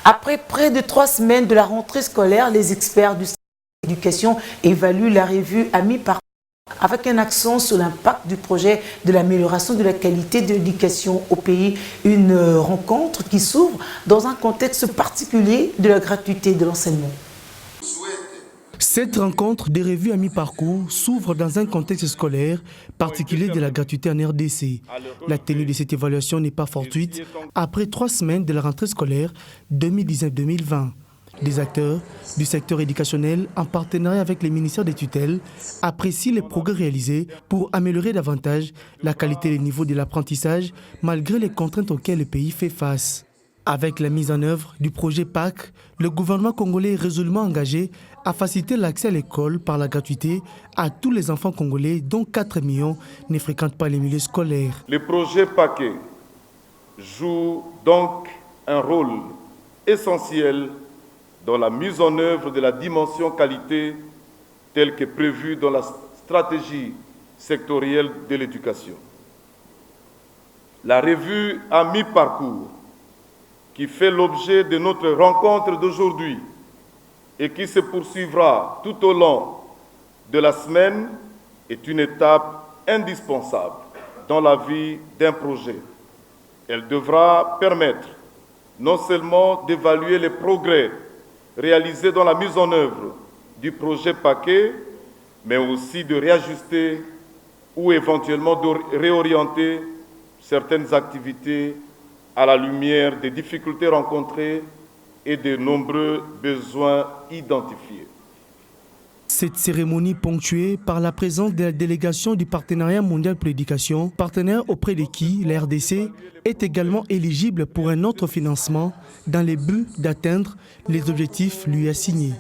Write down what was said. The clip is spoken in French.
Après près de 3 semaines de la rentrée scolaire, les experts du secteur de l'éducation évaluent la revue à mi-parcours avec un accent sur l'impact du projet de l'amélioration de la qualité de l'éducation au pays. Une rencontre qui s'ouvre dans un contexte particulier de la gratuité de l'enseignement. Cette rencontre des revues à mi-parcours s'ouvre dans un contexte scolaire particulier de la gratuité en RDC. La tenue de cette évaluation n'est pas fortuite après 3 semaines de la rentrée scolaire 2019-2020. Des acteurs du secteur éducationnel, en partenariat avec les ministères des tutelles, apprécient les progrès réalisés pour améliorer davantage la qualité et le niveau de l'apprentissage malgré les contraintes auxquelles le pays fait face. Avec la mise en œuvre du projet PAC, le gouvernement congolais est résolument engagé à faciliter l'accès à l'école par la gratuité à tous les enfants congolais, dont 4 millions ne fréquentent pas les milieux scolaires. Le projet PAC joue donc un rôle essentiel dans la mise en œuvre de la dimension qualité telle que prévue dans la stratégie sectorielle de l'éducation. La revue à mi-parcours, qui fait l'objet de notre rencontre d'aujourd'hui et qui se poursuivra tout au long de la semaine, est une étape indispensable dans la vie d'un projet. Elle devra permettre non seulement d'évaluer les progrès réalisés dans la mise en œuvre du projet PAC, mais aussi de réajuster ou éventuellement de réorienter certaines activités à la lumière des difficultés rencontrées et de nombreux besoins identifiés. Cette cérémonie ponctuée par la présence de la délégation du Partenariat mondial pour l'éducation, partenaire auprès de qui la RDC est également éligible pour un autre financement dans le but d'atteindre les objectifs lui assignés.